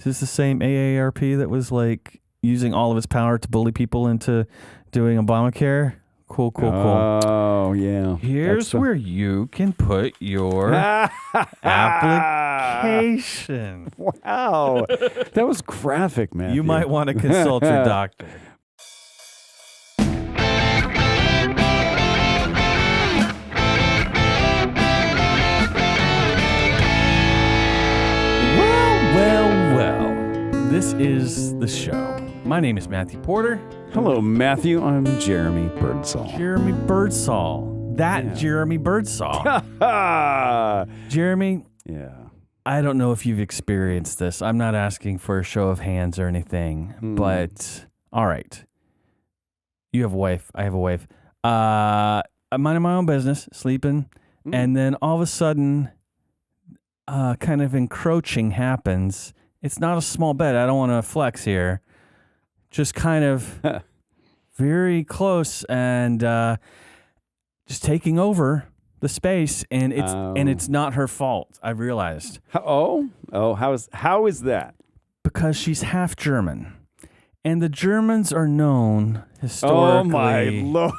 this the same AARP that was like using all of its power to bully people into doing Obamacare? Cool. Oh, yeah. Here's where you can put your application. Wow. That was graphic, man. You might want to consult your doctor. Well. This is the show. My name is Matthew Porter. Hello, Matthew. I'm Jeremy Birdsall. Jeremy Birdsall. Jeremy Birdsall. Jeremy. Yeah. I don't know if you've experienced this. I'm not asking for a show of hands or anything, but all right. You have a wife. I have a wife. I'm minding my own business, sleeping, and then all of a sudden, kind of encroaching happens. It's not a small bed. I don't want to flex here. Just kind of very close and just taking over the space, and it's not her fault. I realized. How is that? Because she's half German, and the Germans are known historically. Oh my Lord!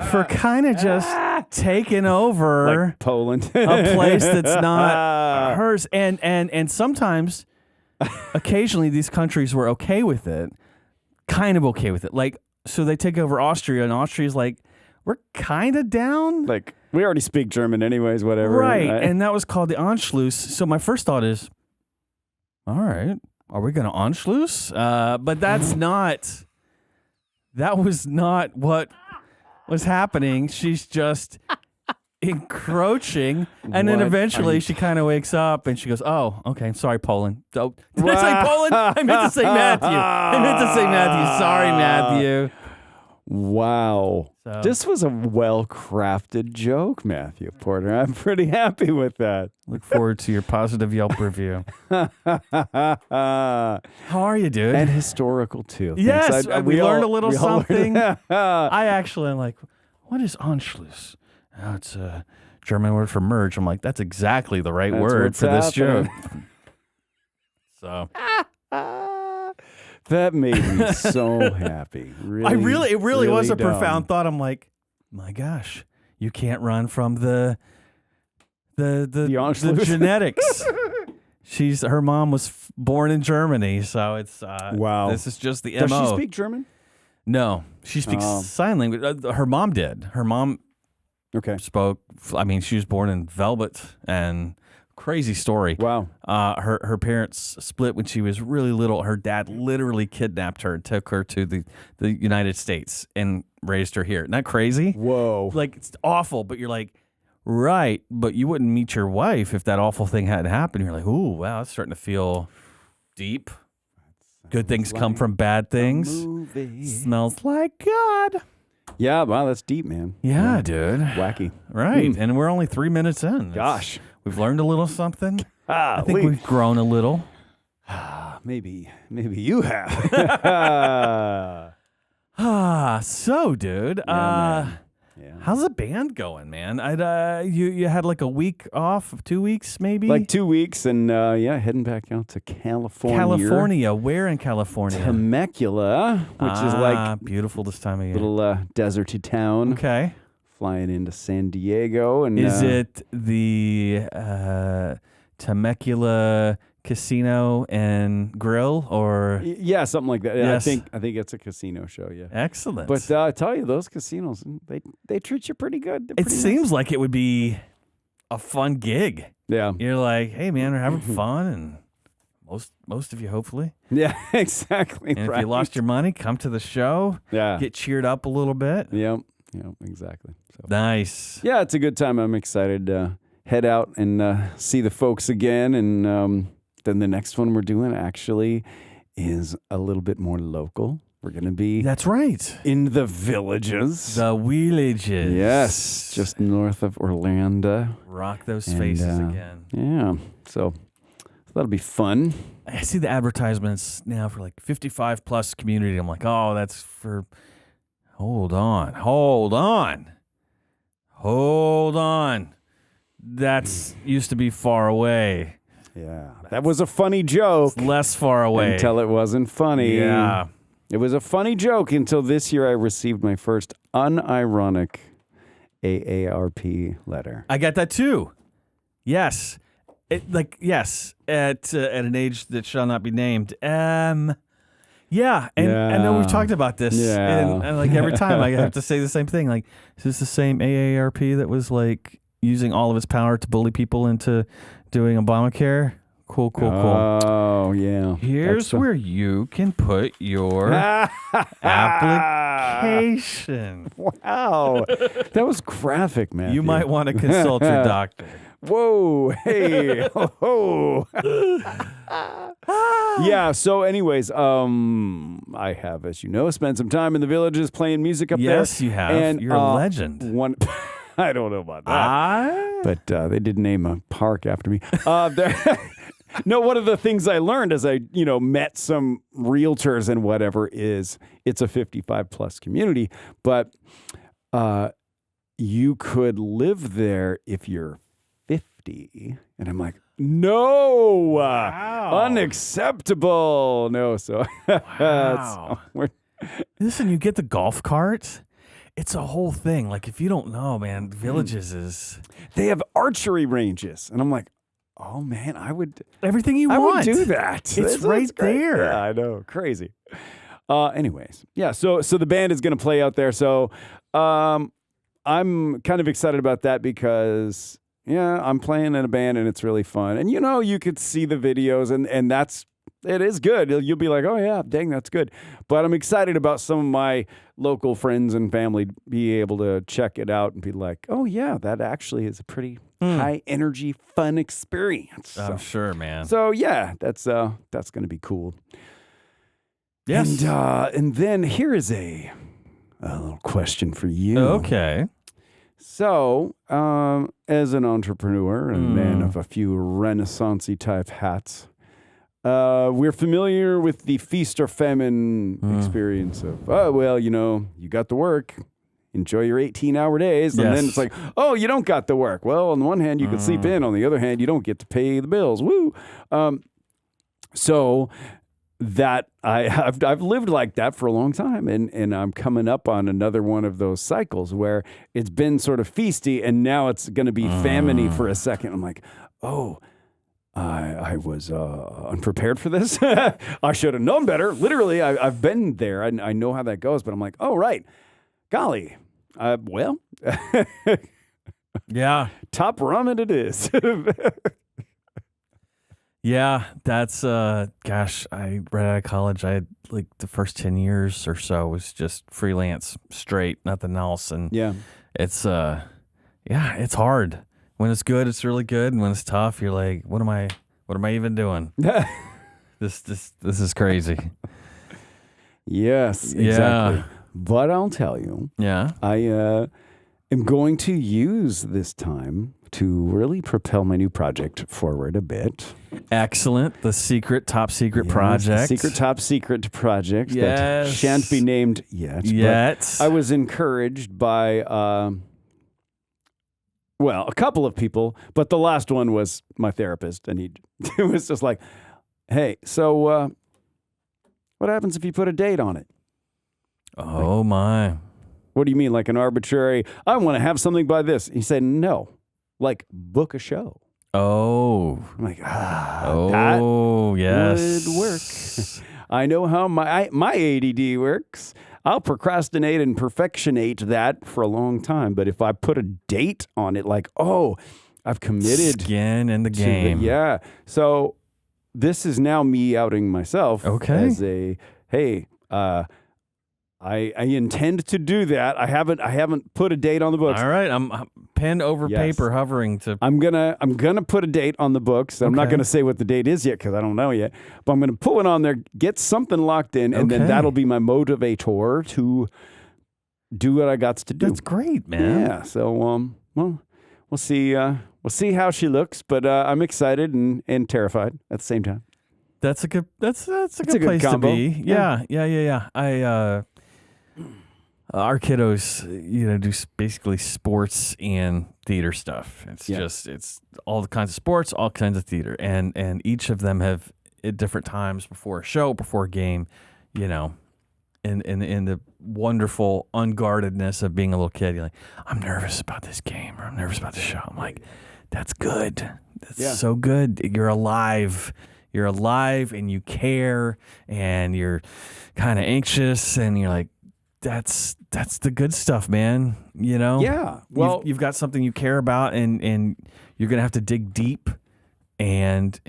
For kind of just taking over like Poland, a place that's not hers, and sometimes. Occasionally, these countries were okay with it, kind of okay with it. Like, so they take over Austria, and Austria's like, we're kind of down. Like, we already speak German anyways, whatever. Right, and that was called the Anschluss. So my first thought is, all right, are we going to Anschluss? But that was not what was happening. She's just encroaching, and then eventually she kind of wakes up and she goes, "Oh, okay, sorry, Poland." Oh, did I say Poland? I meant to say Matthew. Sorry, Matthew. Wow, this was a well-crafted joke, Matthew Porter. I'm pretty happy with that. Look forward to your positive Yelp review. How are you, dude? And historical too. Yes, we learned a little something. I actually am like, what is Anschluss? Oh, it's a German word for merge. I'm like, that's exactly the right word for this joke. So that made me so happy. Really, it really was a dumb. profound thought. I'm like, my gosh, you can't run from the genetics. Her mom was born in Germany, so it's wow. This is just the MO. MO. Does she speak German? No, she speaks sign language. Her mom did. Her mom. Okay. Spoke. I mean, she was born in Velvet, and crazy story. Wow. Her parents split when she was really little. Her dad literally kidnapped her and took her to the United States and raised her here. Isn't that crazy? Whoa. Like, it's awful, but you're like, right, but you wouldn't meet your wife if that awful thing hadn't happened. You're like, ooh, wow, it's starting to feel deep. Good things come from bad things. Smells like God. Yeah, wow, that's deep, man. Yeah, dude. Wacky. Right, and we're only 3 minutes in. Gosh. We've learned a little something. I think we've grown a little. Maybe you have. So, dude, how's the band going, man? You had like a week off, 2 weeks maybe? Like 2 weeks, and heading back out to California. California, where in California? Temecula, which is like beautiful this time of year. Little deserty town. Okay. Flying into San Diego, and is it the Temecula Casino and Grill, or something like that? Yes. I think it's a casino show. Yeah, excellent. But I tell you, those casinos they treat you pretty good. It seems like it would be a fun gig. Yeah, you're like, hey man, we're having fun, and most of you hopefully. Yeah, exactly. And if you lost your money, come to the show. Yeah, get cheered up a little bit. Yep, exactly. So, nice. Yeah, it's a good time. I'm excited to head out and see the folks again, and then the next one we're doing actually is a little bit more local. We're going to be... That's right. In the Villages. The Villages. Yes, just north of Orlando. Rock those faces again. Yeah, so that'll be fun. I see the advertisements now for like 55 plus community. I'm like, oh, that's for... Hold on. That's used to be far away. Yeah. That was a funny joke. Less far away. Until it wasn't funny. Yeah. It was a funny joke until this year I received my first unironic AARP letter. I got that too. Yes. Yes. At an age that shall not be named. Yeah, and I know we've talked about this. Yeah. And like every time I have to say the same thing. Like, is this the same AARP that was like using all of its power to bully people into doing Obamacare? Cool. Oh, yeah. Here's where you can put your application. Wow. That was graphic, man. You might want to consult your doctor. Whoa. Hey. Oh. Yeah. So anyways, I have, as you know, spent some time in the villages playing music up there. Yes, you have. And, You're a legend. I don't know about that. But they did name a park after me. No, one of the things I learned as I, met some realtors and whatever is it's a 55 plus community, but you could live there if you're 50. And I'm like, no, wow. Unacceptable. No, so wow. Listen, you get the golf cart. It's a whole thing. Like, if you don't know, man, villages they have archery ranges. And I'm like, oh man, I would everything you want. I would do that. It's right there. Yeah, I know. Crazy. Anyways, yeah, so the band is gonna play out there. So I'm kind of excited about that because I'm playing in a band and it's really fun. And you could see the videos and it is good. You'll be like, oh yeah, dang, that's good. But I'm excited about some of my local friends and family be able to check it out and be like, oh yeah, that actually is a pretty high energy, fun experience. I'm sure, man. So yeah, that's going to be cool. Yes. And then here is a little question for you. Okay. So, as an entrepreneur and man of a few Renaissance-y type hats, we're familiar with the feast or famine experience of, you got the work. Enjoy your 18-hour days. And then it's like, oh, you don't got the work. Well, on the one hand, you can sleep in. On the other hand, you don't get to pay the bills. Woo. So that I've lived like that for a long time. And I'm coming up on another one of those cycles where it's been sort of feasty and now it's going to be famine-y for a second. I'm like, oh, I was unprepared for this. I should have known better. Literally, I've been there. I know how that goes. But I'm like, oh, right. Golly. Yeah. Top ramen it is. Yeah, that's, gosh, right out of college, I had like the first 10 years or so was just freelance, straight, nothing else. And it's, it's hard. When it's good, it's really good. And when it's tough, you're like, what am I even doing? This is crazy. Yes, exactly. Yeah. But I'll tell you, I am going to use this time to really propel my new project forward a bit. Excellent. The top secret project. The top secret project that shan't be named yet. But I was encouraged by, a couple of people, but the last one was my therapist. And he was just like, hey, so what happens if you put a date on it? Oh, my. What do you mean, like an arbitrary, I want to have something by this? He said, no, like book a show. Oh. I'm like, that would work. I know how my ADD works. I'll procrastinate and perfectionate that for a long time. But if I put a date on it, like, oh, I've committed. Skin in the game. So this is now me outing myself as a, hey, I intend to do that. I haven't put a date on the books. All right, I'm pen over paper hovering to. I'm gonna put a date on the books. I'm not gonna say what the date is yet because I don't know yet. But I'm gonna pull it on there, get something locked in, and then that'll be my motivator to do what I got to do. That's great, man. Yeah. So we'll see. We'll see how she looks, but I'm excited and terrified at the same time. That's a good. That's a good place combo. to be. Yeah. our kiddos, do basically sports and theater stuff. It's it's all the kinds of sports, all kinds of theater, and each of them have at different times before a show, before a game, in the wonderful unguardedness of being a little kid. You're like, I'm nervous about this game, or I'm nervous about the show. I'm like, that's good. That's so good. You're alive. You're alive, and you care, and you're kind of anxious, and you're like, that's the good stuff, man. Yeah. Well, you've got something you care about, and you're gonna have to dig deep and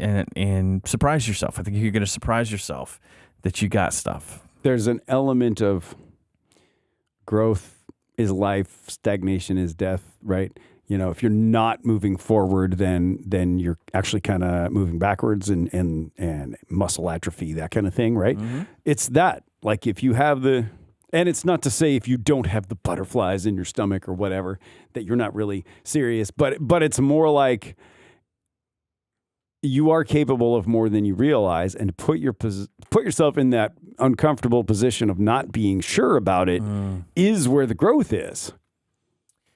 surprise yourself. I think you're gonna surprise yourself that you got stuff. There's an element of growth is life, stagnation is death, right? If you're not moving forward, then you're actually kind of moving backwards and muscle atrophy, that kind of thing, right? Mm-hmm. It's that. Like if you have and it's not to say if you don't have the butterflies in your stomach or whatever, that you're not really serious, but it's more like you are capable of more than you realize, and put yourself in that uncomfortable position of not being sure about it is where the growth is.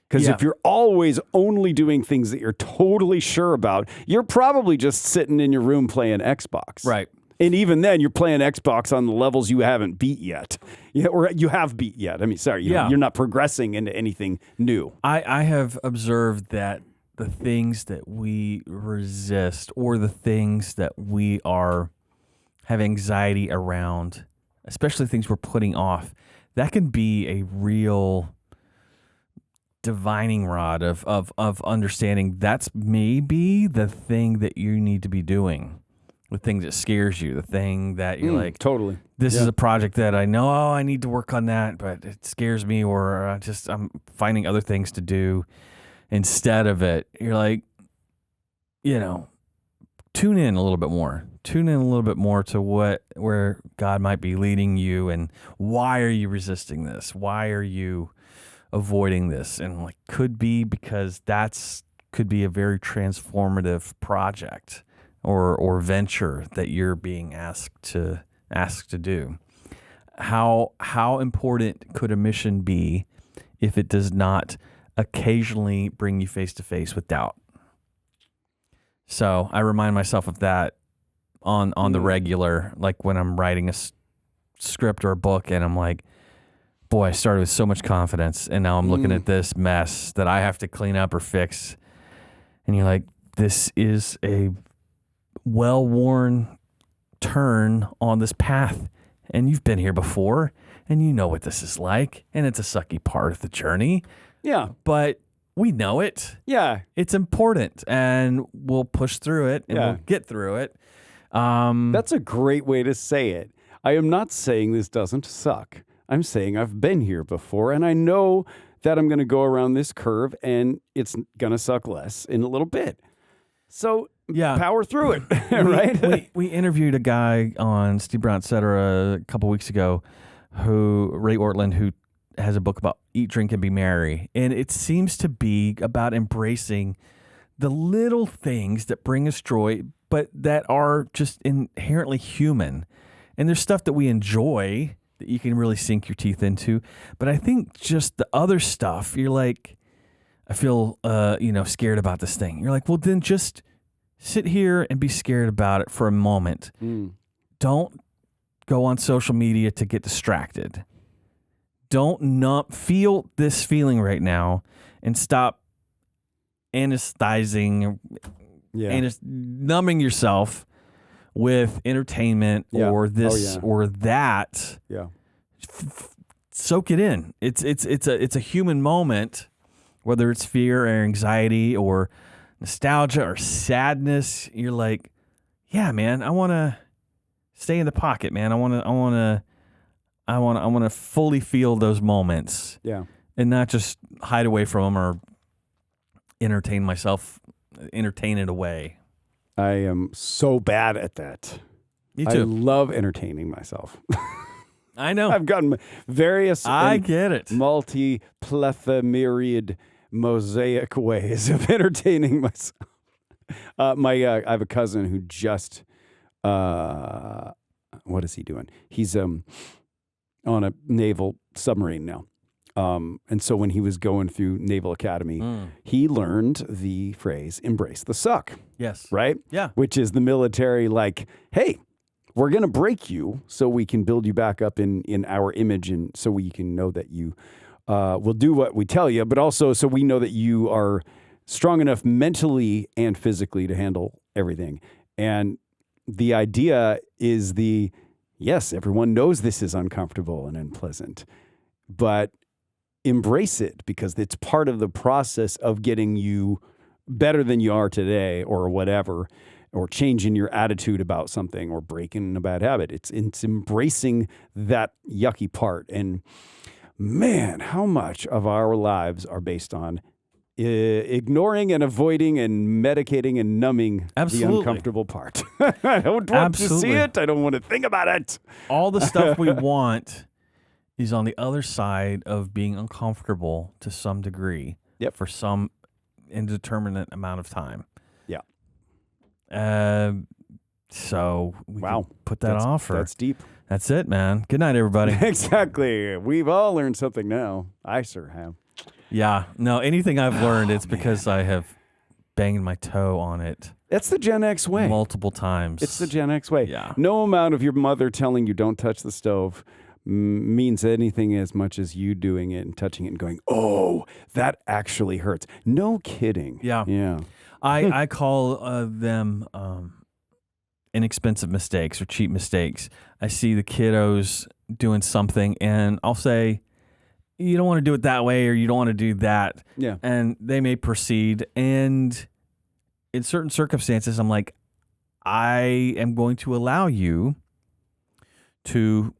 Because if you're always only doing things that you're totally sure about, you're probably just sitting in your room playing Xbox. Right. And even then, you're playing Xbox on the levels you haven't beat yet. Or you have beat yet. I mean, sorry, you're not progressing into anything new. I have observed that the things that we resist, or the things that we have anxiety around, especially things we're putting off, that can be a real divining rod of understanding that's maybe the thing that you need to be doing, the thing that scares you, the thing that you're like, totally. This is a project that I know I need to work on that, but it scares me, or I'm finding other things to do instead of it. You're like, tune in a little bit more. Tune in a little bit more to where God might be leading you, and why are you resisting this? Why are you avoiding this? And could be because could be a very transformative project or venture that you're being asked to do. How important could a mission be if it does not occasionally bring you face to face with doubt? So I remind myself of that on the regular, like when I'm writing a script or a book, and I'm like, boy, I started with so much confidence, and now I'm looking at this mess that I have to clean up or fix. And you're like, this is a well-worn turn on this path, and you've been here before, and you know what this is like, and it's a sucky part of the journey. Yeah. But we know it. Yeah. It's important, and we'll push through it, and we'll get through it. That's a great way to say it. I am not saying this doesn't suck. I'm saying I've been here before, and I know that I'm going to go around this curve, and it's going to suck less in a little bit. So power through it, right? We interviewed a guy on Steve Brown, etc. a couple weeks ago, Ray Ortlund, who has a book about Eat, Drink, and Be Merry. And it seems to be about embracing the little things that bring us joy, but that are just inherently human. And there's stuff that we enjoy that you can really sink your teeth into. But I think just the other stuff, you're like, I feel, scared about this thing. You're like, well, then just sit here and be scared about it for a moment. Don't go on social media to get distracted. Don't feel this feeling right now and stop anesthetizing, numbing yourself with entertainment or this or that. Yeah. Soak it in. It's a human moment, whether it's fear or anxiety or nostalgia or sadness. You're like, yeah, man, I want to stay in the pocket, man. I want to fully feel those moments. Yeah. And not just hide away from them or entertain it away. I am so bad at that. Me too. I love entertaining myself. I know. I've gotten various I get it. Myriad mosaic ways of entertaining myself. I have a cousin who just what is he doing? He's on a naval submarine now. And so when he was going through Naval Academy, he learned the phrase "embrace the suck." Yes. Right? Yeah. Which is the military, like, hey, we're going to break you so we can build you back up in our image, and so we can know that you will do what we tell you, but also so we know that you are strong enough mentally and physically to handle everything. And the idea is yes, everyone knows this is uncomfortable and unpleasant, but embrace it because it's part of the process of getting you better than you are today or whatever, or changing your attitude about something or breaking a bad habit. It's embracing that yucky part. And man, how much of our lives are based on ignoring and avoiding and medicating and numbing the uncomfortable part. I don't want to see it. I don't want to think about it. All the stuff we want is on the other side of being uncomfortable to some degree for some indeterminate amount of time. Yeah. So we can put that off. That's deep. That's it, man. Good night, everybody. Exactly. We've all learned something now. I sure have. Yeah. No, anything I've learned, it's because I have banged my toe on it. That's the Gen X way. Multiple times. It's the Gen X way. Yeah. No amount of your mother telling you don't touch the stove means anything as much as you doing it and touching it and going, oh, that actually hurts. No kidding. Yeah. Yeah. I call them inexpensive mistakes or cheap mistakes. I see the kiddos doing something and I'll say, you don't want to do it that way or you don't want to do that. Yeah. And they may proceed. And in certain circumstances, I'm like, I am going to allow you to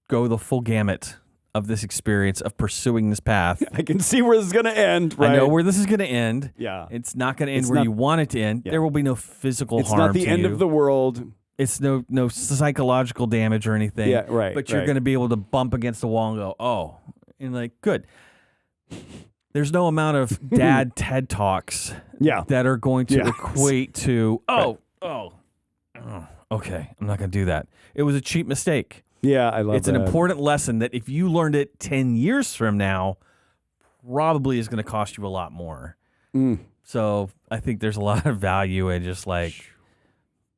go the full gamut of this experience of pursuing this path. I can see where this is going to end, right? I know where this is going to end. Yeah. It's not going to end where you want it to end. Yeah. There will be no physical harm to you. It's not the end of the world. It's no psychological damage or anything. Yeah, right. But you're going to be able to bump against the wall and go, oh. And like, good. There's no amount of dad TED Talks that are going to equate to, okay, I'm not going to do that. It was a cheap mistake. Yeah, I love It's an important lesson that if you learned it 10 years from now, probably is going to cost you a lot more. So I think there's a lot of value in just like,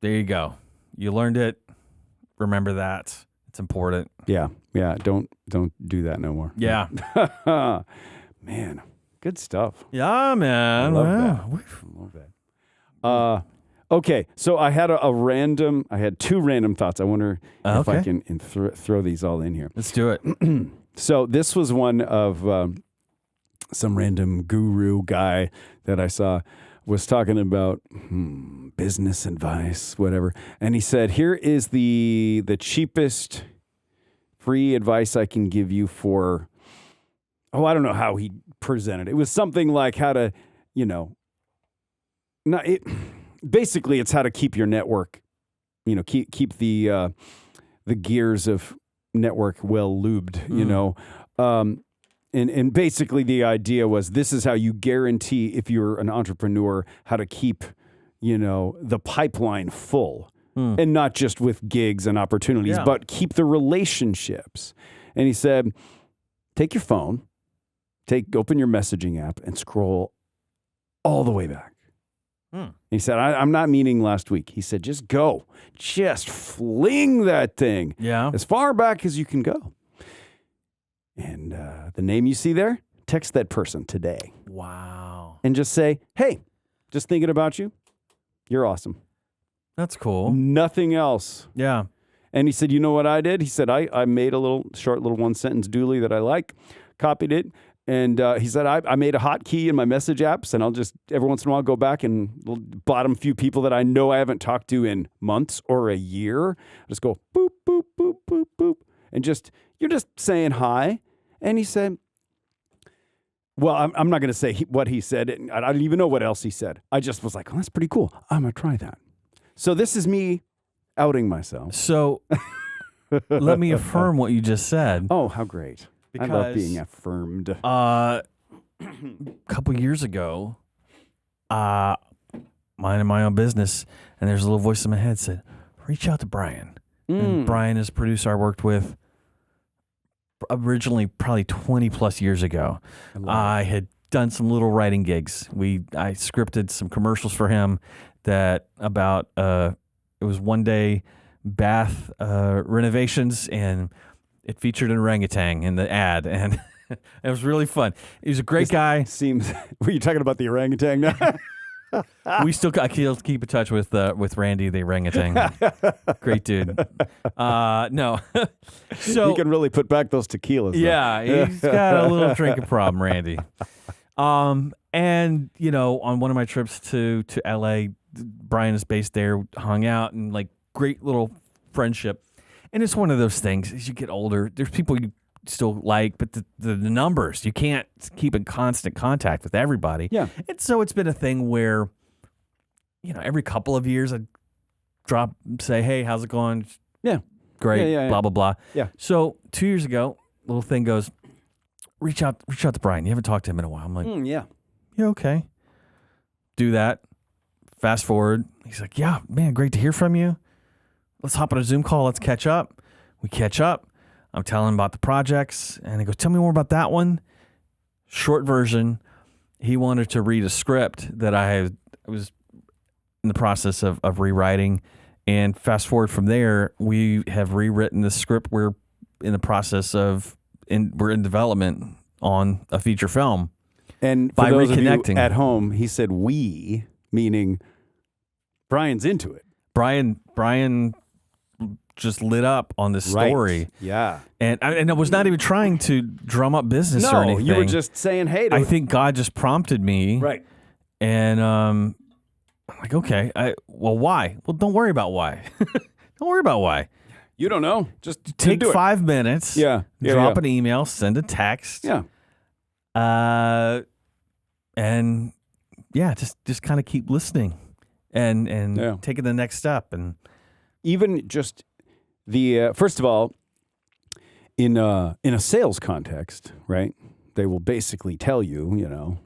there you go. You learned it. Remember that. It's important. Yeah. Yeah. Don't do that no more. Yeah. Man, good stuff. Yeah, man. I love that. Okay, so I had I had two random thoughts. I wonder if I can throw these all in here. Let's do it. So this was one of some random guru guy that I saw was talking about business advice, whatever. And he said, here is the cheapest free advice I can give you for, I don't know how he presented it. It was something like how to, basically, it's how to keep your network, keep the gears of network well lubed, And basically the idea was this is how you guarantee, if you're an entrepreneur, how to keep, the pipeline full and not just with gigs and opportunities, but keep the relationships. And he said, take your phone, open your messaging app and scroll all the way back. He said, I'm not meaning last week. He said, just fling that thing as far back as you can go. And the name you see there, text that person today. Wow. And just say, hey, just thinking about you. You're awesome. That's cool. Nothing else. Yeah. And he said, you know what I did? He said, I made a short little one-sentence doodly that I like, copied it. And he said, I made a hotkey in my message apps, and I'll just every once in a while go back and bottom few people that I know I haven't talked to in months or a year. Just go boop, boop, boop, boop, boop. And you're just saying hi. And he said, well, I'm not going to say what he said. I don't even know what else he said. I just was like, that's pretty cool. I'm going to try that. So this is me outing myself. So let me affirm what you just said. Oh, how great. I love being affirmed. A couple years ago, minding my own business, and there's a little voice in my head said, reach out to Brian. And Brian is a producer I worked with originally probably 20 plus years ago. I had done some little writing gigs. I scripted some commercials for him that about it was one day bath renovations, and it featured an orangutan in the ad, and it was really fun. He was a great guy. Seems. Were you talking about the orangutan now? We still keep in touch with Randy the orangutan. Great dude. No, so he can really put back those tequilas. Though. Yeah, he's got a little drinking problem, Randy. And on one of my trips to LA, Brian is based there, hung out, and like great little friendship. And it's one of those things as you get older, there's people you still like, but the numbers, you can't keep in constant contact with everybody. Yeah. And so it's been a thing where, every couple of years I'd say, hey, how's it going? Yeah. Great. Yeah. Blah, blah, blah. Yeah. So 2 years ago, little thing goes, reach out to Brian. You haven't talked to him in a while. I'm like, yeah. Yeah, okay. Do that. Fast forward. He's like, yeah, man, great to hear from you. Let's hop on a Zoom call. Let's catch up. We catch up. I'm telling him about the projects, and he goes, tell me more about that one. Short version, he wanted to read a script that I was in the process of rewriting, and fast forward from there, we have rewritten the script. We're in the process we're in development on a feature film. And for those of you at home, he said we, meaning Brian's into it. Brian just lit up on this story. Right. Yeah. And I was not even trying to drum up business or anything. You were just saying, hey. I think God just prompted me. Right. And I'm like, okay, well, why? Well, don't worry about why. Don't worry about why. You don't know. Just take 5 minutes. Yeah. Drop an email, send a text. Yeah. And yeah, just kind of keep listening and taking the next step. And even just the first of all, in a sales context, right? They will basically tell you,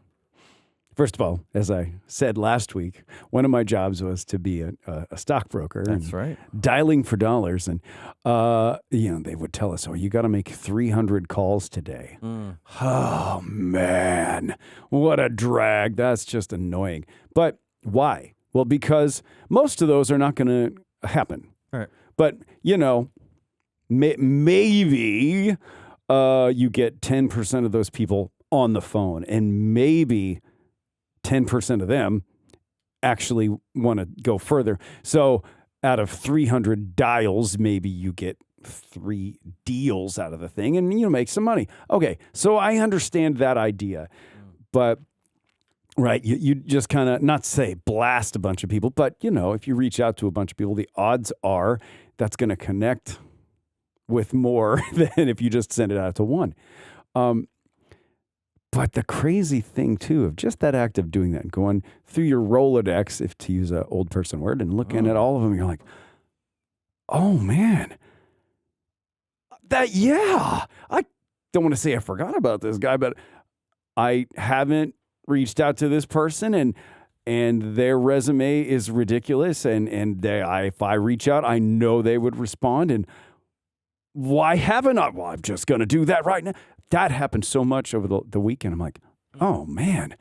first of all, as I said last week, one of my jobs was to be a stockbroker. That's right. Dialing for dollars. And, they would tell us, you got to make 300 calls today. Oh, man, what a drag. That's just annoying. But why? Well, because most of those are not going to happen. Right. But, maybe you get 10% of those people on the phone, and maybe 10% of them actually want to go further. So out of 300 dials, maybe you get 3 deals out of the thing and make some money. Okay, so I understand that idea. But, right, you just kind of, not say blast a bunch of people, but, if you reach out to a bunch of people, the odds are that's going to connect with more than if you just send it out to one. But the crazy thing, too, of just that act of doing that, and going through your Rolodex, if to use an old person word, and looking at all of them, you're like, oh, man, I don't want to say I forgot about this guy, but I haven't reached out to this person, and their resume is ridiculous, and if I reach out, I know they would respond, and why haven't I? Well, I'm just going to do that right now. That happened so much over the weekend. I'm like, oh, man.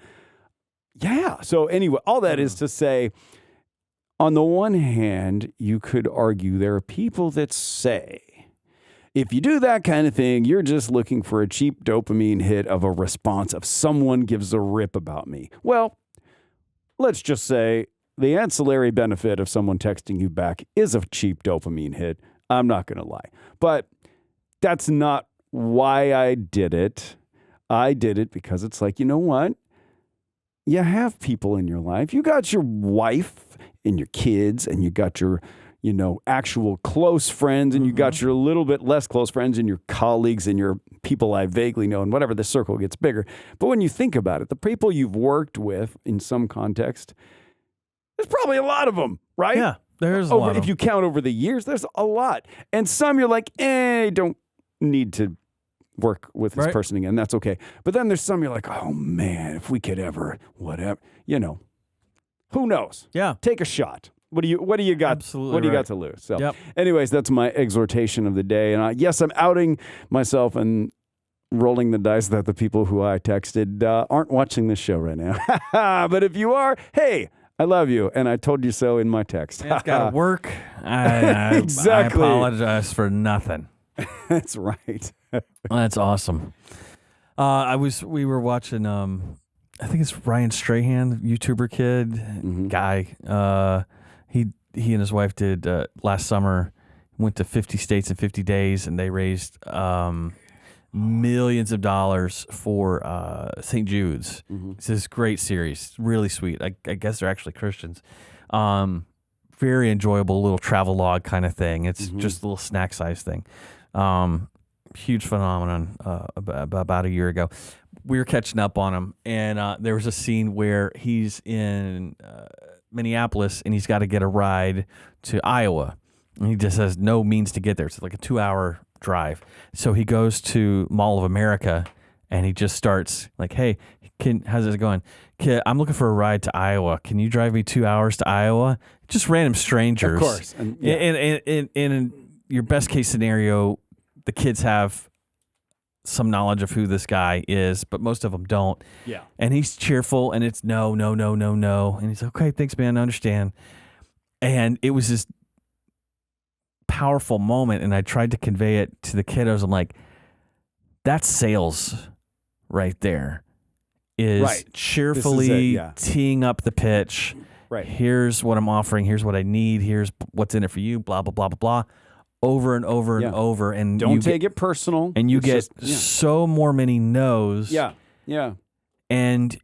Yeah. So anyway, all that is to say, on the one hand, you could argue there are people that say, if you do that kind of thing, you're just looking for a cheap dopamine hit of a response of someone gives a rip about me. Well, let's just say the ancillary benefit of someone texting you back is a cheap dopamine hit. I'm not going to lie. But that's not why I did it. I did it because it's like, you know what? You have people in your life. You got your wife and your kids, and you got your, actual close friends, and you got your little bit less close friends, and your colleagues, and your people I vaguely know, and whatever, the circle gets bigger. But when you think about it, the people you've worked with in some context, there's probably a lot of them, right? Yeah, there's a lot. If you count over the years, there's a lot. And some you're like, don't need to work with this person again. That's okay. But then there's some you're like, oh, man, if we could ever, whatever, who knows? Yeah. Take a shot. What do you got? Absolutely What do you right. got to lose? So, Yep. anyways, that's my exhortation of the day. And yes, I'm outing myself and rolling the dice that the people who I texted aren't watching this show right now. But if you are, hey, I love you, and I told you so in my text. It's got to work. I Exactly. apologize for nothing. That's right. That's awesome. We were watching. I think it's Ryan TRAHAN, YouTuber kid guy. He and his wife did last summer. Went to 50 states in 50 days, and they raised millions of dollars for St. Jude's. It's this great series, really sweet. I guess they're actually Christians. Very enjoyable little travel log kind of thing. It's just a little snack size thing. Huge phenomenon about a year ago. We were catching up on him, and there was a scene where he's in Minneapolis, and he's got to get a ride to Iowa. And he just has no means to get there. It's like a 2-hour drive. So he goes to Mall of America, and he just starts like, hey, how's it going? Kid, I'm looking for a ride to Iowa. Can you drive me 2 hours to Iowa? Just random strangers. Of course. And in your best case scenario, the kids have some knowledge of who this guy is, but most of them don't. Yeah. And he's cheerful, and it's no. And he's okay, thanks, man, I understand. And it was this powerful moment, and I tried to convey it to the kiddos. I'm like, that's sales right there. Is Right. cheerfully teeing up the pitch. Right. Here's what I'm offering. Here's what I need. Here's what's in it for you. Blah, blah, blah, blah, blah. Over and over and over. And don't take it personal. And you It's get just, so more many no's. Yeah. Yeah. And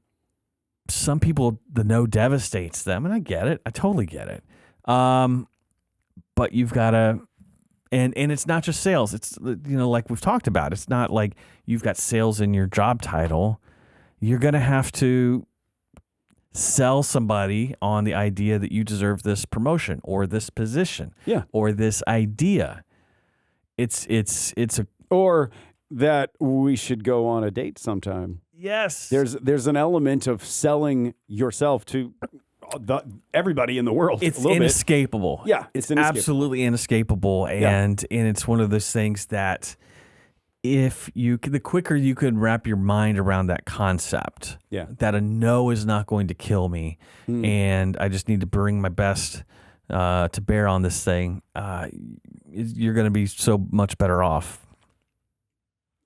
some people, the no devastates them. And I get it. I totally get it. But you've got to, and it's not just sales. It's, like we've talked about, it's not like you've got sales in your job title. You're going to have to sell somebody on the idea that you deserve this promotion or this position or this idea. Or that we should go on a date sometime. Yes. There's an element of selling yourself to everybody in the world. It's a little inescapable. bit. Yeah, it's inescapable. Absolutely inescapable. And it's one of those things that the quicker you can wrap your mind around that concept, that a no is not going to kill me, and I just need to bring my best to bear on this thing, you're going to be so much better off.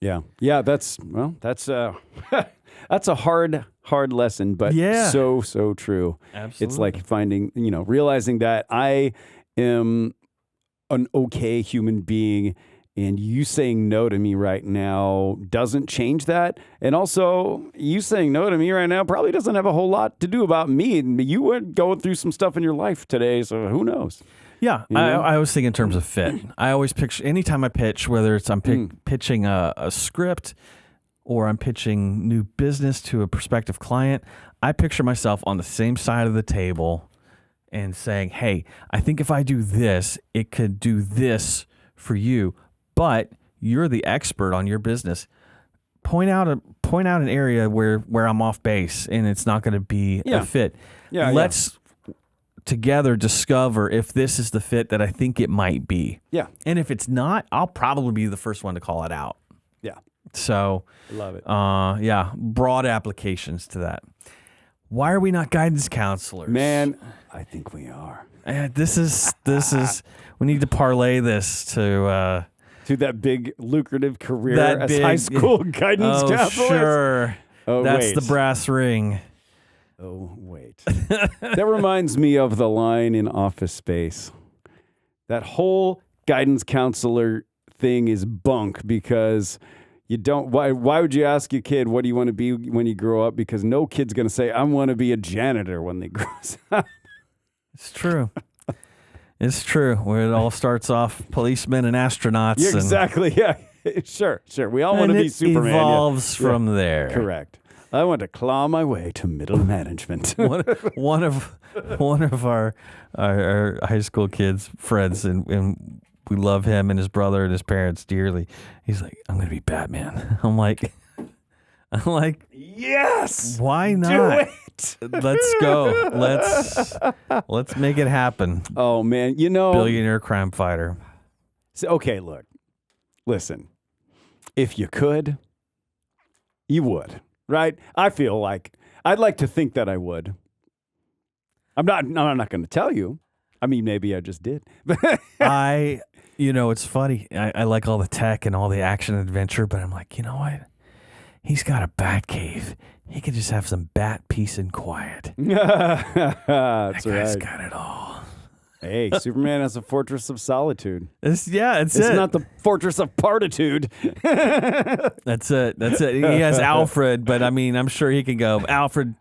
Yeah. Yeah, that's that's a hard lesson, but so true. Absolutely. It's like finding, realizing that I am an okay human being, and you saying no to me right now doesn't change that. And also, you saying no to me right now probably doesn't have a whole lot to do about me. And you were going through some stuff in your life today, so who knows? Yeah, I always think in terms of fit. I always picture, anytime I pitch, whether it's I'm pitching a script or I'm pitching new business to a prospective client, I picture myself on the same side of the table and saying, hey, I think if I do this, it could do this for you. But you're the expert on your business. Point out an area where I'm off base and it's not going to be a fit. Let's together discover if this is the fit that I think it might be. Yeah. And if it's not, I'll probably be the first one to call it out. Yeah. So I love it. Broad applications to that. Why are we not guidance counselors? Man, I think we are. This is we need to parlay this to that big lucrative career as high school guidance counselor. Sure. Oh, that's the brass ring. Oh, wait. That reminds me of the line in Office Space. That whole guidance counselor thing is bunk because you don't. Why would you ask your kid, what do you want to be when you grow up? Because no kid's going to say, I want to be a janitor when they grow up. It's true. It's true. Where it all starts off policemen and astronauts. Yeah, exactly. Yeah. Sure. We all want to be Superman. It evolves from there. Correct. I want to claw my way to middle management. one of our high school kids, friends, and we love him and his brother and his parents dearly. He's like, I'm gonna be Batman. I'm like, yes. Why not? Do Let's go. Let's make it happen. Oh, man. You know. Billionaire crime fighter. So, okay, look. Listen. If you could, you would, right? I feel like I'd like to think that I would. I'm not going to tell you. I mean, maybe I just did. It's funny. I like all the tech and all the action adventure, but I'm like, you know what? He's got a bat cave. He could just have some bat peace and quiet. That's that guy's right. got it all. Hey, Superman has a fortress of solitude. It's it. It's not the fortress of partitude. That's it. He has Alfred, but I mean, I'm sure he can go, Alfred,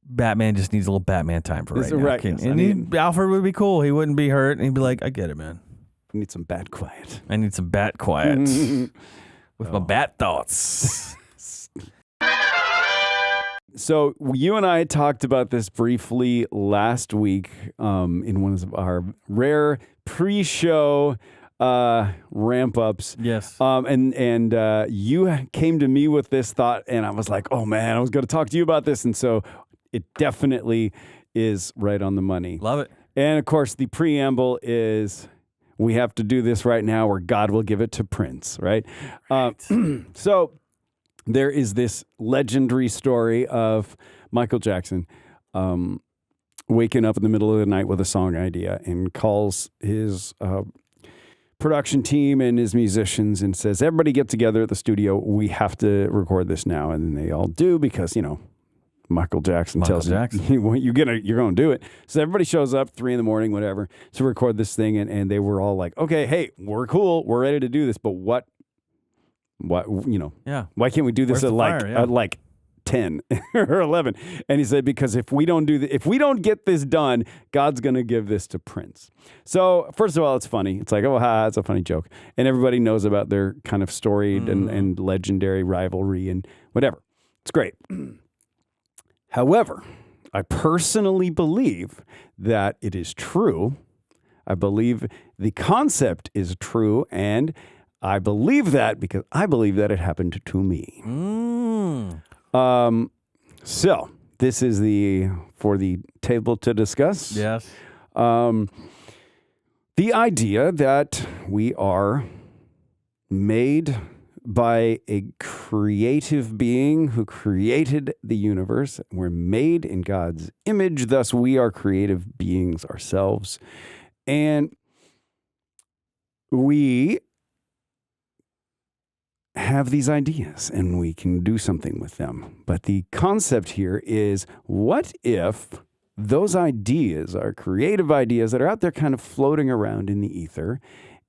Batman just needs a little Batman time for right now. Right, yes. Alfred would be cool. He wouldn't be hurt. And he'd be like, I get it, man. I need some bat quiet. I need some bat quiet with my bat thoughts. So you and I talked about this briefly last week in one of our rare pre-show ramp-ups. Yes. And you came to me with this thought, and I was like, oh, man, I was going to talk to you about this. And so it definitely is right on the money. Love it. And, of course, the preamble is we have to do this right now or God will give it to Prince, right? So there is this legendary story of Michael Jackson waking up in the middle of the night with a song idea and calls his production team and his musicians and says, everybody get together at the studio. We have to record this now. And they all do because, Michael Jackson tells you you're going to do it. So everybody shows up 3 a.m, whatever, to record this thing. And they were all like, okay, hey, we're cool. We're ready to do this. But why can't we do this at like 10 or 11? And he said, because if we don't get this done, God's going to give this to Prince. So first of all, it's funny. It's like, it's a funny joke. And everybody knows about their kind of storied and legendary rivalry and whatever. It's great. However, I personally believe that it is true. I believe the concept is true, and I believe that because I believe that it happened to me. So this is for the table to discuss. Yes. The idea that we are made by a creative being who created the universe. We're made in God's image, thus we are creative beings ourselves. And we have these ideas and we can do something with them. But the concept here is, what if those ideas are creative ideas that are out there kind of floating around in the ether,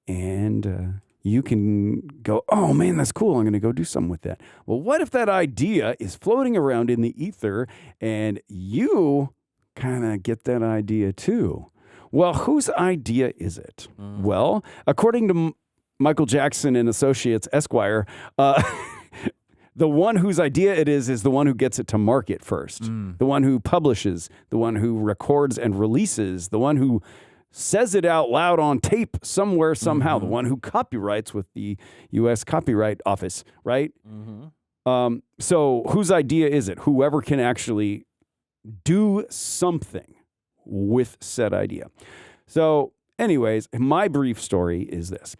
and you can go, oh man, that's cool. I'm going to go do something with that. Well, what if that idea is floating around in the ether and you kind of get that idea too? Well, whose idea is it? Well, according to Michael Jackson and Associates, Esquire, the one whose idea it is the one who gets it to market first, the one who publishes, the one who records and releases, the one who says it out loud on tape somewhere, somehow, the one who copyrights with the U.S. Copyright Office, right? So whose idea is it? Whoever can actually do something with said idea. So anyways, my brief story is this.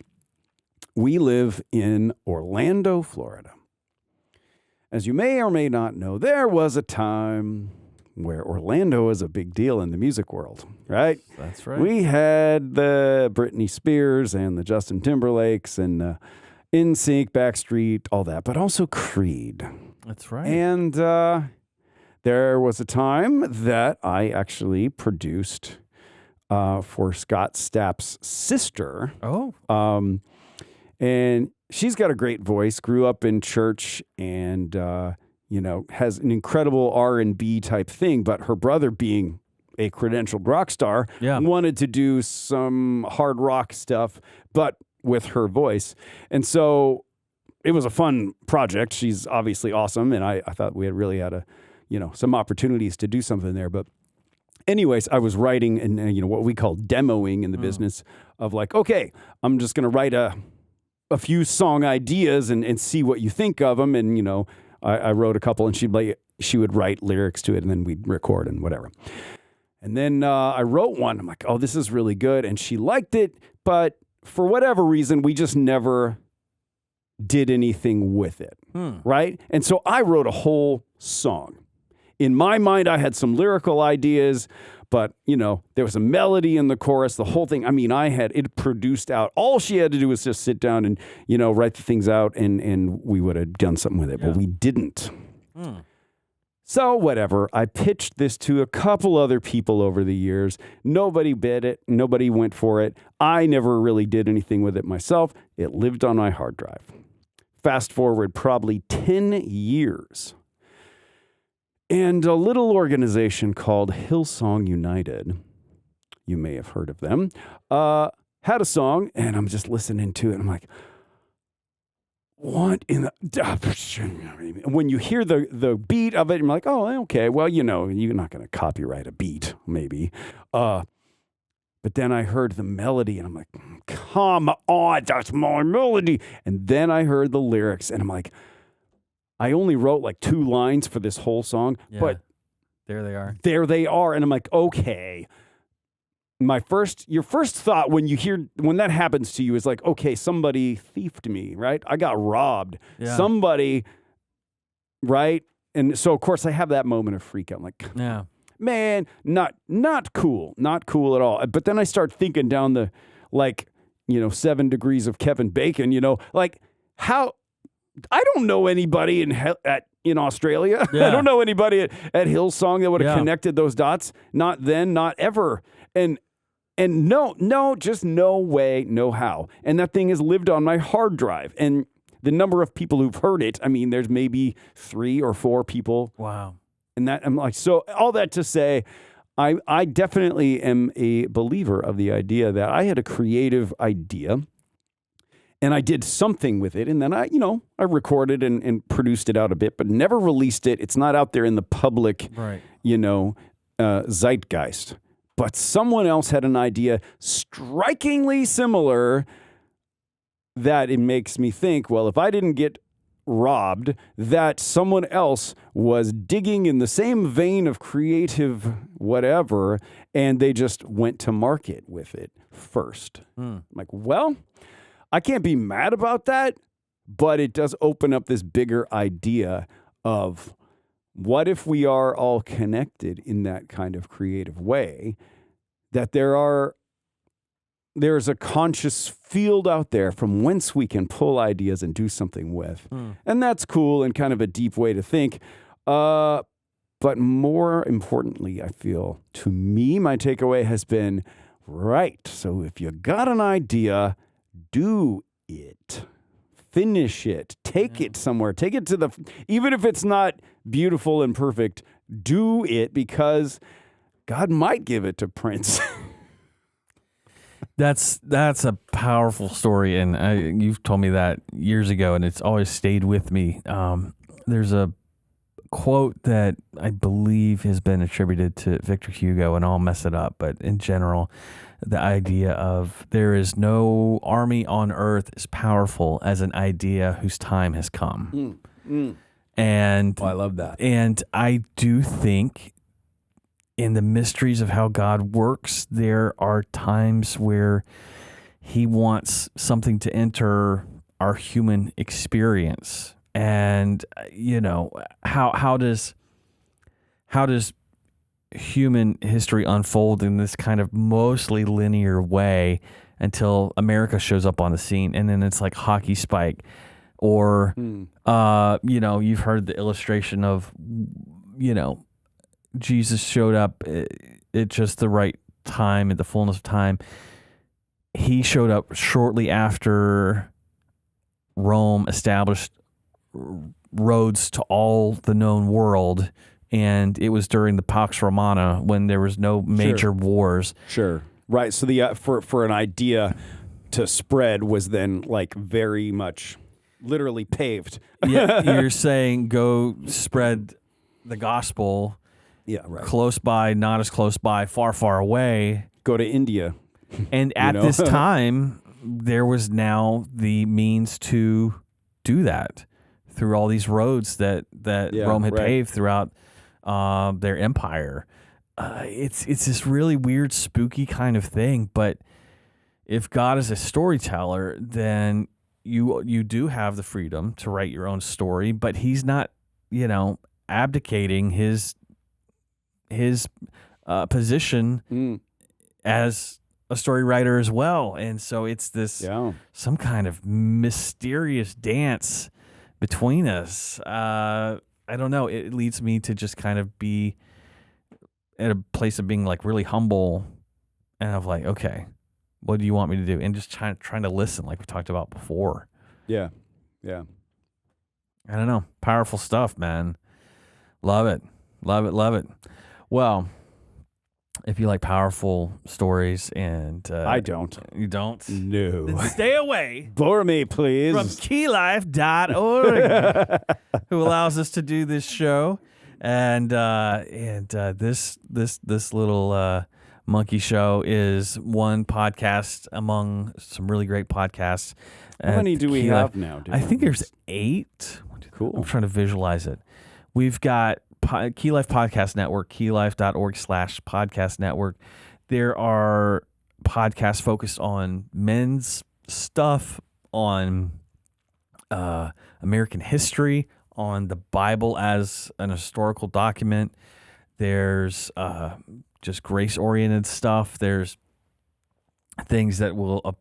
We live in Orlando, Florida. As you may or may not know, there was a time where Orlando was a big deal in the music world, right? That's right. We had the Britney Spears and the Justin Timberlakes and NSYNC, Backstreet, all that, but also Creed. That's right. And there was a time that I actually produced for Scott Stapp's sister. Oh. And she's got a great voice, grew up in church and, has an incredible R&B type thing. But her brother, being a credentialed rock star, wanted to do some hard rock stuff, but with her voice. And so it was a fun project. She's obviously awesome. And I thought we had some opportunities to do something there. But anyways, I was writing and, what we call demoing in the business of like, okay, I'm just going to write a few song ideas and see what you think of them. And, I wrote a couple, and she would write lyrics to it, and then we'd record and whatever. And then I wrote one. I'm like, oh, this is really good. And she liked it, but for whatever reason, we just never did anything with it, right? And so I wrote a whole song. In my mind, I had some lyrical ideas, but, there was a melody in the chorus, the whole thing. I mean, I had it produced out. All she had to do was just sit down and, write the things out, and we would have done something with it, but we didn't. So whatever, I pitched this to a couple other people over the years. Nobody bid it. Nobody went for it. I never really did anything with it myself. It lived on my hard drive. Fast forward probably 10 years. And a little organization called Hillsong United, you may have heard of them, had a song, and I'm just listening to it, and I'm like, what in the... When you hear the beat of it, you're like, oh, okay, well, you're not going to copyright a beat, maybe. But then I heard the melody, and I'm like, come on, that's my melody. And then I heard the lyrics, and I'm like, I only wrote like 2 lines for this whole song, but there they are. There they are, and I'm like, okay. Your first thought when that happens to you is like, okay, somebody thiefed me, right? I got robbed. Yeah. Somebody, right? And so of course I have that moment of freak out. I'm like, man, not cool at all. But then I start thinking down the 7 degrees of Kevin Bacon, like how I don't know anybody in Australia. Yeah. I don't know anybody at Hillsong that would have connected those dots. Not then, not ever. And no, just no way, no how. And that thing has lived on my hard drive. And the number of people who've heard it, I mean, there's maybe 3 or 4 people. Wow. And that I'm like, so all that to say, I definitely am a believer of the idea that I had a creative idea and I did something with it. And then I recorded and produced it out a bit, but never released it. It's not out there in the public, right. Zeitgeist. But someone else had an idea strikingly similar that it makes me think, well, if I didn't get robbed, that someone else was digging in the same vein of creative whatever, and they just went to market with it first. I'm like, well, I can't be mad about that, but it does open up this bigger idea of what if we are all connected in that kind of creative way, that there's a conscious field out there from whence we can pull ideas and do something with. And that's cool and kind of a deep way to think. But more importantly, I feel, to me, my takeaway has been, right, so if you got an idea, do it. Finish it. Take it somewhere. Take it to even if it's not beautiful and perfect, do it, because God might give it to Prince. That's a powerful story, and you've told me that years ago, and it's always stayed with me. There's a quote that I believe has been attributed to Victor Hugo, and I'll mess it up, but in general, the idea of there is no army on earth as powerful as an idea whose time has come. And I love that. And I do think in the mysteries of how God works, there are times where he wants something to enter our human experience. And, how does human history unfold in this kind of mostly linear way until America shows up on the scene, and then it's like hockey spike, or you've heard the illustration of Jesus showed up at just the right time, at the fullness of time. He showed up shortly after Rome established roads to all the known world, and it was during the Pax Romana when there was no major wars. Sure. Right. So the for an idea to spread was then like very much literally paved. Yeah, you're saying go spread the gospel. Yeah, right. Close by, not as close by, far, far away. Go to India. And at this time, there was now the means to do that through all these roads that Rome had paved throughout their empire. It's this really weird, spooky kind of thing. But if God is a storyteller, then you do have the freedom to write your own story. But He's not, abdicating His position as a story writer as well. And so it's this some kind of mysterious dance between us. I don't know. It leads me to just kind of be at a place of being like really humble, and I'm like, okay, what do you want me to do? And just trying to listen, like we talked about before. Yeah. I don't know. Powerful stuff, man. Love it. Well, if you like powerful stories and I don't. You don't? No. Then stay away. Bore me, please. From 𝗦𝗵𝗏𝗏𝗏𝗏𝗏𝗏𝗏𝗏, who allows us to do this show. And this little monkey show is one podcast among some really great podcasts. How many do we have now? I think there's 8. Cool. I'm trying to visualize it. We've got Key Life Podcast Network, keylife.org/podcast network. There are podcasts focused on men's stuff, on American history, on the Bible as an historical document. There's just grace-oriented stuff. There's things that will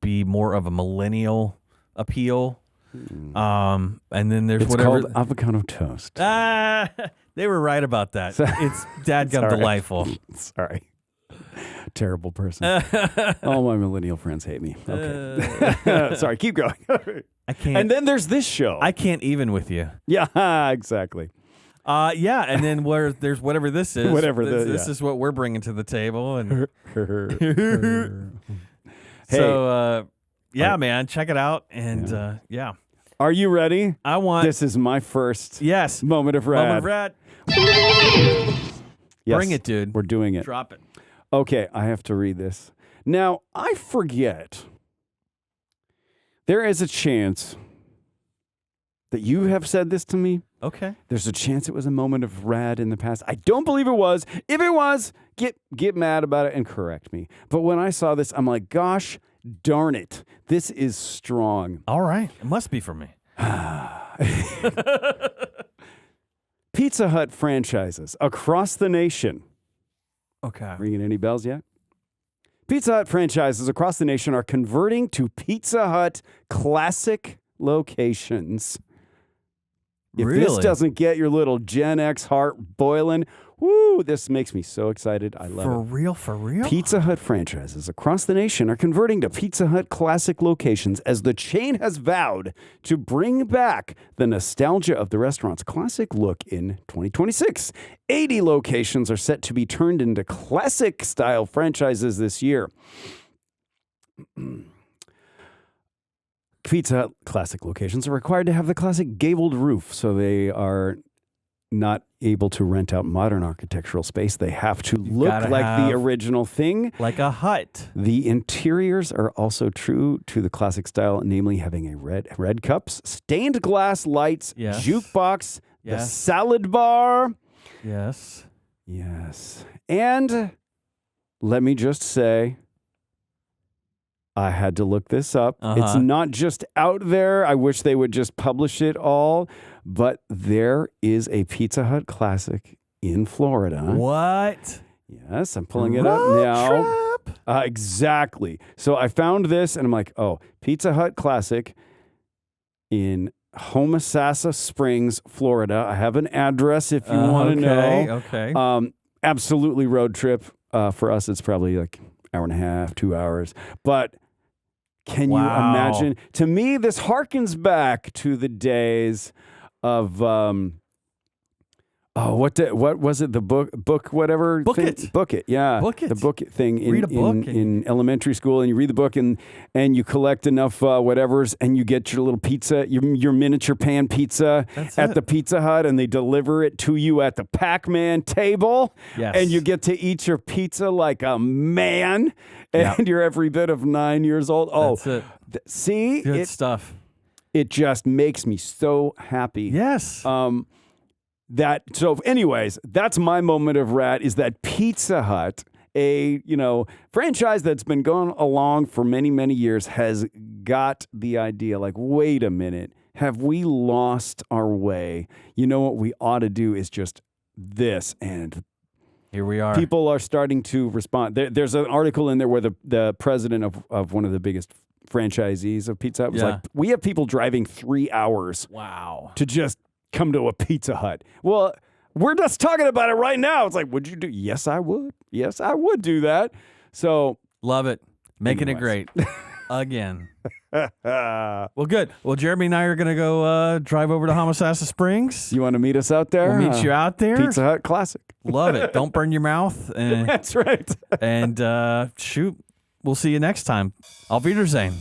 be more of a millennial appeal. And then there's whatever called avocado toast. They were right about that. It's dadgum delightful. Sorry. Terrible person. All my millennial friends hate me. Okay. Sorry, keep going. I can't. And then there's this show. I can't even with you. Yeah, exactly. Yeah, and then there's whatever this is. This is what we're bringing to the table. And so, man, check it out. And yeah. Are you ready? This is my first moment of rad. Moment of rad. Yes, bring it, dude. We're doing it. Drop it. Okay, I have to read this. Now, I forget. There is a chance that you have said this to me. Okay. There's a chance it was a moment of rad in the past. I don't believe it was. If it was, get mad about it and correct me. But when I saw this, I'm like, gosh darn it. This is strong. All right. It must be for me. Pizza Hut franchises across the nation. Okay. Ringing any bells yet? Pizza Hut franchises across the nation are converting to Pizza Hut classic locations. If this doesn't get your little Gen X heart boiling, woo, this makes me so excited. I love it. For real? Pizza Hut franchises across the nation are converting to Pizza Hut classic locations as the chain has vowed to bring back the nostalgia of the restaurant's classic look in 2026. 80 locations are set to be turned into classic-style franchises this year. Pizza Hut classic locations are required to have the classic gabled roof, so they are not able to rent out modern architectural space. They have to look like the original thing. Like a hut. The interiors are also true to the classic style, namely having a red cups, stained glass lights, jukebox, the salad bar. Yes. Yes. And let me just say, I had to look this up. It's not just out there. I wish they would just publish it all. But there is a Pizza Hut classic in Florida. What? Yes, I'm pulling it up now. Exactly. So I found this and I'm like, oh, Pizza Hut classic in Homosassa Springs, Florida. I have an address if you want to know. Okay. Absolutely road trip. For us, it's probably like hour and a half, 2 hours. But can you imagine? To me, this harkens back to the days of what was it? The book whatever Book thing? It. Book It. Yeah. Book It. The Book It thing Read a book in elementary school, and you read the book and you collect enough whatevers, and you get your little pizza, your miniature pan pizza at the Pizza Hut, and they deliver it to you at the Pac-Man table. Yes. And you get to eat your pizza like a man, and you're every bit of 9 years old. Oh, that's it. See? Good stuff. it just makes me so happy. Yes. Anyways, that's my moment of rat is that Pizza Hut, a franchise that's been going along for many, many years, has got the idea like, wait a minute, have we lost our way? You know what we ought to do is just this, and here we are. People are starting to respond. There's an article in there where the president of one of the biggest franchisees of Pizza Hut was like, we have people driving 3 hours to just come to a Pizza Hut. Well, we're just talking about it right now. It's like, would you do? Yes, I would. Yes, I would do that. So love it. Making it great. Again. Well, good. Well, Jeremy and I are going to go drive over to Homosassa Springs. You want to meet us out there? We'll meet you out there. Pizza Hut classic. Love it. Don't burn your mouth. That's right. And shoot, we'll see you next time. Auf Wiedersehen.